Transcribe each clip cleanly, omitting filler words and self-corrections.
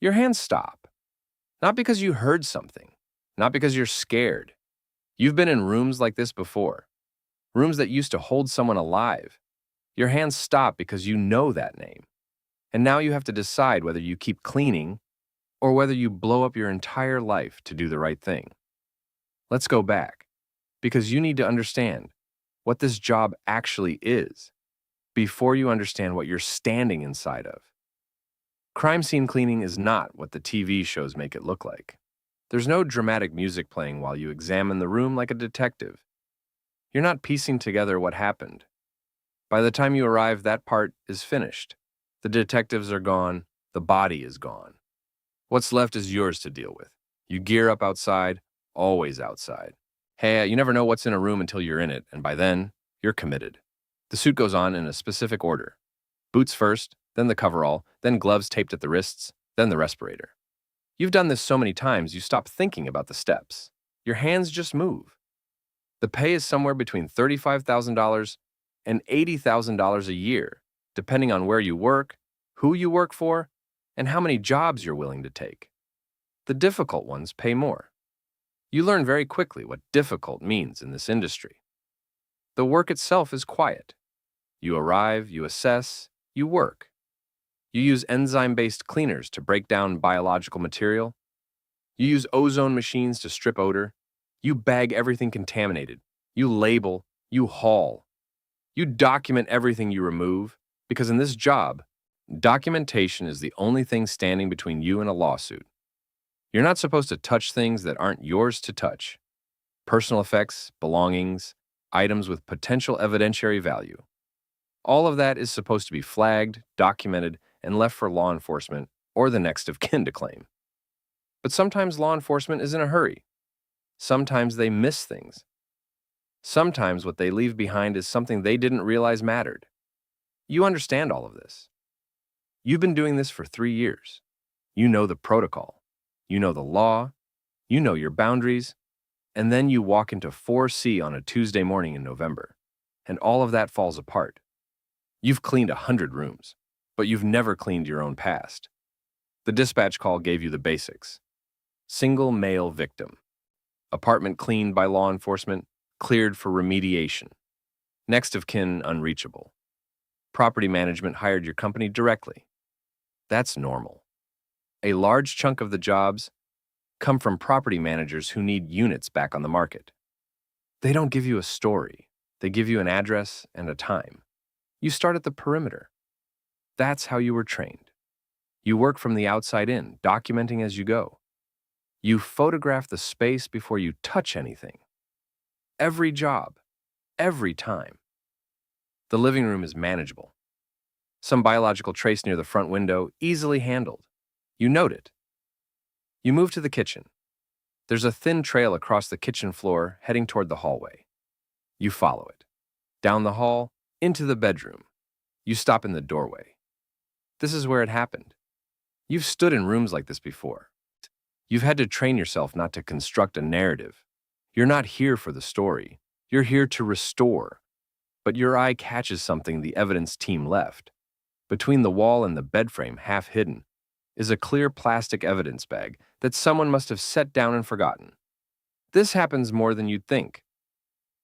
your hands stop. Not because you heard something, not because you're scared. You've been in rooms like this before, rooms that used to hold someone alive. Your hands stop because you know that name. And now you have to decide whether you keep cleaning or whether you blow up your entire life to do the right thing. Let's go back, because you need to understand what this job actually is before you understand what you're standing inside of. Crime scene cleaning is not what the TV shows make it look like. There's no dramatic music playing while you examine the room like a detective. You're not piecing together what happened. By the time you arrive, that part is finished. The detectives are gone, the body is gone. What's left is yours to deal with. You gear up outside, always outside. Hey, you never know what's in a room until you're in it, and by then, you're committed. The suit goes on in a specific order. Boots first, then the coverall, then gloves taped at the wrists, then the respirator. You've done this so many times, you stop thinking about the steps. Your hands just move. The pay is somewhere between $35,000 and $80,000 a year, depending on where you work, who you work for, and how many jobs you're willing to take. The difficult ones pay more. You learn very quickly what difficult means in this industry. The work itself is quiet. You arrive, you assess, you work. You use enzyme-based cleaners to break down biological material. You use ozone machines to strip odor. You bag everything contaminated. You label, you haul. You document everything you remove, because in this job, documentation is the only thing standing between you and a lawsuit. You're not supposed to touch things that aren't yours to touch. Personal effects, belongings, items with potential evidentiary value. All of that is supposed to be flagged, documented, and left for law enforcement or the next of kin to claim. But sometimes law enforcement is in a hurry. Sometimes they miss things. Sometimes what they leave behind is something they didn't realize mattered. You understand all of this. You've been doing this for 3 years. You know the protocol. You know the law. You know your boundaries. And then you walk into 4C on a Tuesday morning in November, and all of that falls apart. You've cleaned 100 rooms, but you've never cleaned your own past. The dispatch call gave you the basics. Single male victim. Apartment cleaned by law enforcement, cleared for remediation. Next of kin unreachable. Property management hired your company directly. That's normal. A large chunk of the jobs come from property managers who need units back on the market. They don't give you a story. They give you an address and a time. You start at the perimeter. That's how you were trained. You work from the outside in, documenting as you go. You photograph the space before you touch anything. Every job, every time. The living room is manageable. Some biological trace near the front window, easily handled. You note it. You move to the kitchen. There's a thin trail across the kitchen floor heading toward the hallway. You follow it. Down the hall, into the bedroom. You stop in the doorway. This is where it happened. You've stood in rooms like this before. You've had to train yourself not to construct a narrative. You're not here for the story. You're here to restore. But your eye catches something the evidence team left. Between the wall and the bed frame, half hidden, is a clear plastic evidence bag that someone must have set down and forgotten. This happens more than you'd think.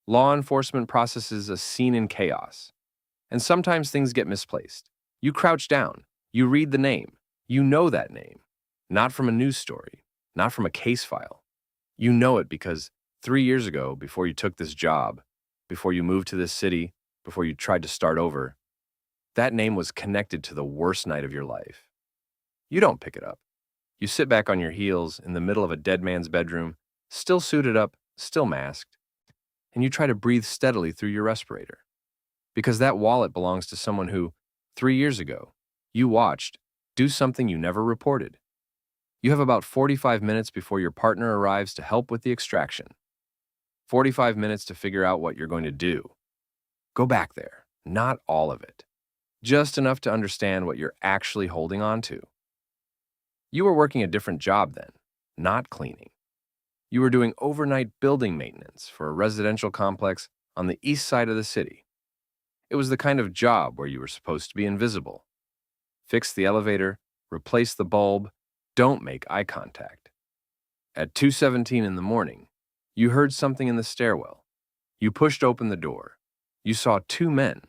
Law enforcement processes a scene in chaos, and sometimes things get misplaced. You crouch down, you read the name, you know that name, not from a news story, not from a case file. You know it because 3 years ago, before you took this job, before you moved to this city, before you tried to start over, that name was connected to the worst night of your life. You don't pick it up. You sit back on your heels in the middle of a dead man's bedroom, still suited up, still masked, and you try to breathe steadily through your respirator. Because that wallet belongs to someone who, 3 years ago, you watched do something you never reported. You have about 45 minutes before your partner arrives to help with the extraction. 45 minutes to figure out what you're going to do. Go back there, not all of it. Just enough to understand what you're actually holding on to. You were working a different job then, not cleaning. You were doing overnight building maintenance for a residential complex on the east side of the city. It was the kind of job where you were supposed to be invisible. Fix the elevator, replace the bulb, Don't make eye contact. At 2:17 in the morning, you heard something in the stairwell. You pushed open the door. You saw two men,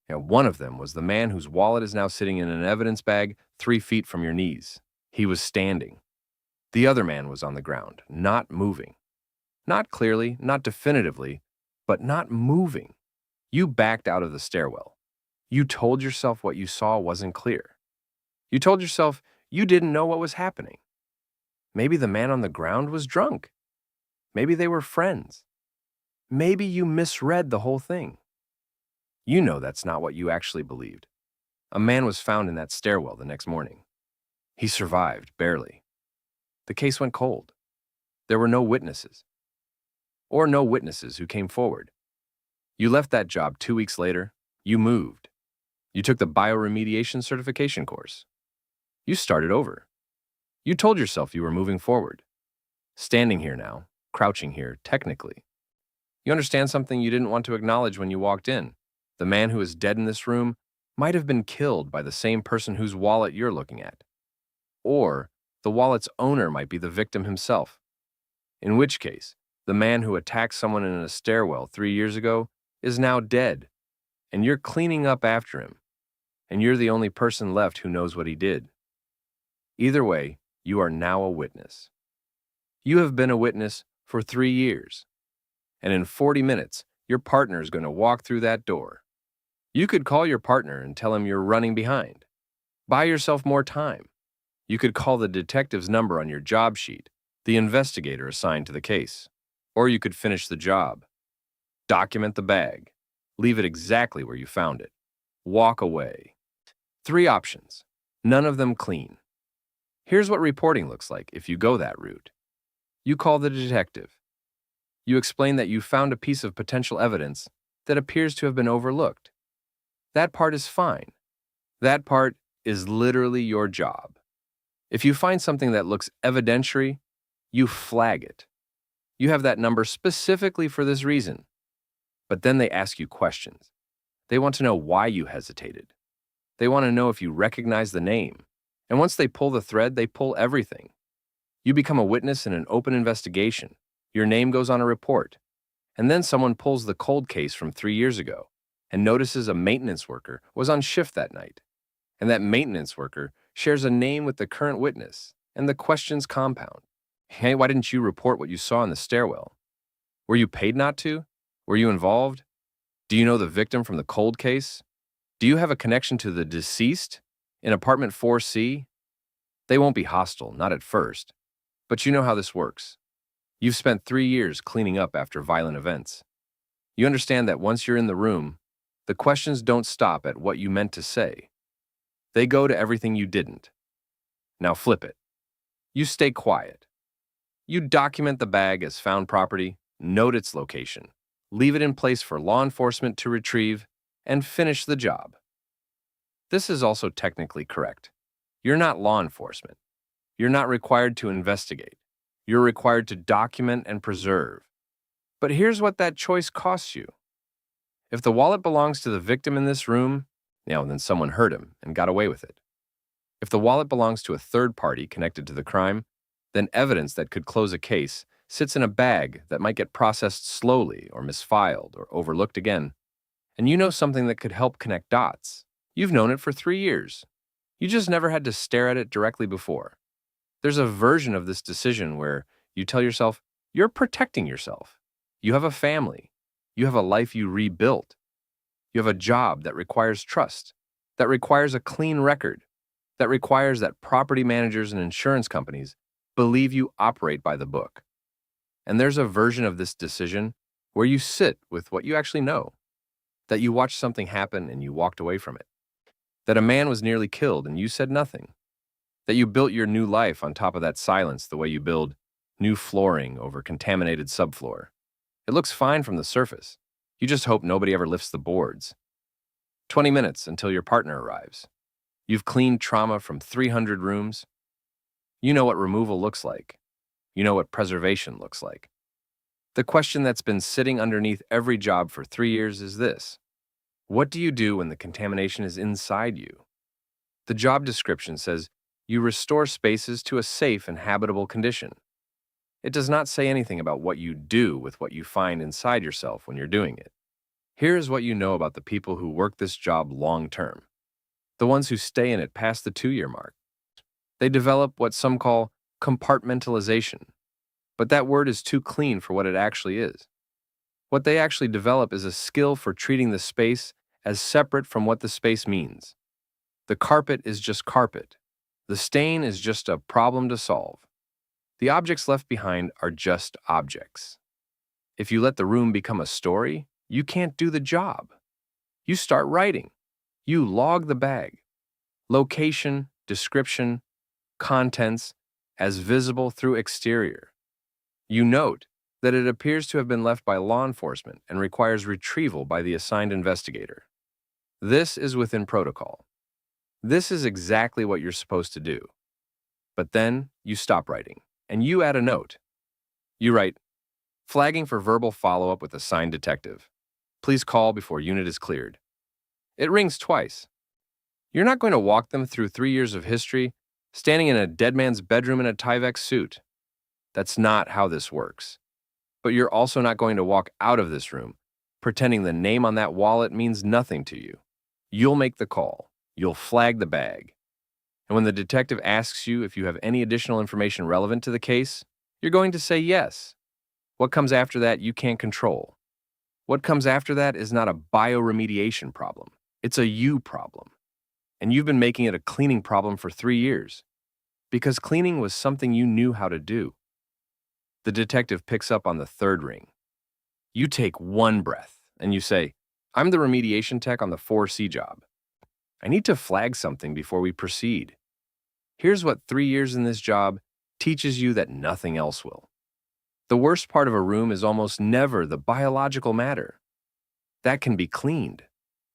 and one of them was the man whose wallet is now sitting in an evidence bag 3 feet from your knees. He was standing. The other man was on the ground, not moving. Not clearly, not definitively, but not moving. You backed out of the stairwell. You told yourself what you saw wasn't clear. You told yourself you didn't know what was happening. Maybe the man on the ground was drunk. Maybe they were friends. Maybe you misread the whole thing. You know that's not what you actually believed. A man was found in that stairwell the next morning. He survived, barely. The case went cold. There were no witnesses. Or no witnesses who came forward. You left that job 2 weeks later. You moved. You took the bioremediation certification course. You started over. You told yourself you were moving forward. Standing here now, crouching here, technically. You understand something you didn't want to acknowledge when you walked in. The man who is dead in this room might have been killed by the same person whose wallet you're looking at. Or the wallet's owner might be the victim himself. In which case, the man who attacked someone in a stairwell 3 years ago is now dead, and you're cleaning up after him, and you're the only person left who knows what he did. Either way, you are now a witness. You have been a witness for 3 years, and in 40 minutes, your partner is going to walk through that door. You could call your partner and tell him you're running behind. Buy yourself more time. You could call the detective's number on your job sheet, the investigator assigned to the case. Or you could finish the job. Document the bag. Leave it exactly where you found it. Walk away. 3 options. None of them clean. Here's what reporting looks like if you go that route. You call the detective. You explain that you found a piece of potential evidence that appears to have been overlooked. That part is fine. That part is literally your job. If you find something that looks evidentiary, you flag it. You have that number specifically for this reason. But then they ask you questions. They want to know why you hesitated. They want to know if you recognize the name. And once they pull the thread, they pull everything. You become a witness in an open investigation. Your name goes on a report. And then someone pulls the cold case from 3 years ago and notices a maintenance worker was on shift that night. And that maintenance worker shares a name with the current witness, and the questions compound. Hey, why didn't you report what you saw in the stairwell? Were you paid not to? Were you involved? Do you know the victim from the cold case? Do you have a connection to the deceased in apartment 4C? They won't be hostile, not at first. But you know how this works. You've spent 3 years cleaning up after violent events. You understand that once you're in the room, the questions don't stop at what you meant to say. They go to everything you didn't. Now flip it. You stay quiet. You document the bag as found property, note its location, leave it in place for law enforcement to retrieve, and finish the job. This is also technically correct. You're not law enforcement. You're not required to investigate. You're required to document and preserve. But here's what that choice costs you. If the wallet belongs to the victim in this room, then someone hurt him and got away with it. If the wallet belongs to a third party connected to the crime, then evidence that could close a case sits in a bag that might get processed slowly or misfiled or overlooked again. And you know something that could help connect dots. You've known it for 3 years. You just never had to stare at it directly before. There's a version of this decision where you tell yourself, you're protecting yourself. You have a family. You have a life you rebuilt. You have a job that requires trust, that requires a clean record, that requires that property managers and insurance companies believe you operate by the book. And there's a version of this decision where you sit with what you actually know, that you watched something happen and you walked away from it, that a man was nearly killed and you said nothing, that you built your new life on top of that silence the way you build new flooring over contaminated subfloor. It looks fine from the surface. You just hope nobody ever lifts the boards. 20 minutes until your partner arrives. You've cleaned trauma from 300 rooms. You know what removal looks like. You know what preservation looks like. The question that's been sitting underneath every job for 3 years is this: what do you do when the contamination is inside you? The job description says You restore spaces to a safe and habitable condition. It does not say anything about what you do with what you find inside yourself when you're doing it. Here is what you know about the people who work this job long term, the ones who stay in it past the 2-year mark. They develop what some call compartmentalization, but that word is too clean for what it actually is. What they actually develop is a skill for treating the space as separate from what the space means. The carpet is just carpet. The stain is just a problem to solve. The objects left behind are just objects. If you let the room become a story, you can't do the job. You start writing. You log the bag. Location, description, contents, as visible through exterior. You note that it appears to have been left by law enforcement and requires retrieval by the assigned investigator. This is within protocol. This is exactly what you're supposed to do. But then you stop writing, and you add a note. You write, flagging for verbal follow-up with assigned detective. Please call before unit is cleared. It rings twice. You're not going to walk them through 3 years of history, standing in a dead man's bedroom in a Tyvek suit. That's not how this works. But you're also not going to walk out of this room, pretending the name on that wallet means nothing to you. You'll make the call. You'll flag the bag. And when the detective asks you if you have any additional information relevant to the case, you're going to say yes. What comes after that, you can't control. What comes after that is not a bioremediation problem. It's a you problem. And you've been making it a cleaning problem for 3 years. Because cleaning was something you knew how to do. The detective picks up on the third ring. You take one breath, and you say, I'm the remediation tech on the 4C job. I need to flag something before we proceed. Here's what 3 years in this job teaches you that nothing else will. The worst part of a room is almost never the biological matter. That can be cleaned.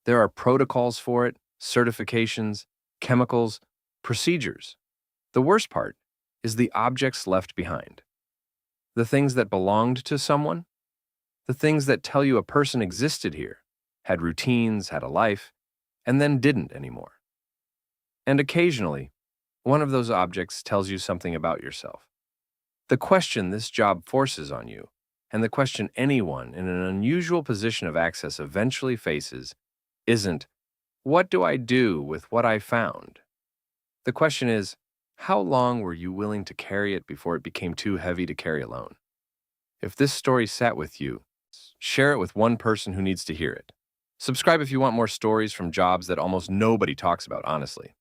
There are protocols for it, certifications, chemicals, procedures. The worst part is the objects left behind. The things that belonged to someone, the things that tell you a person existed here, had routines, had a life, and then didn't anymore. And occasionally, one of those objects tells you something about yourself. The question this job forces on you, and the question anyone in an unusual position of access eventually faces, isn't, what do I do with what I found? The question is, how long were you willing to carry it before it became too heavy to carry alone? If this story sat with you, share it with one person who needs to hear it. Subscribe if you want more stories from jobs that almost nobody talks about, honestly.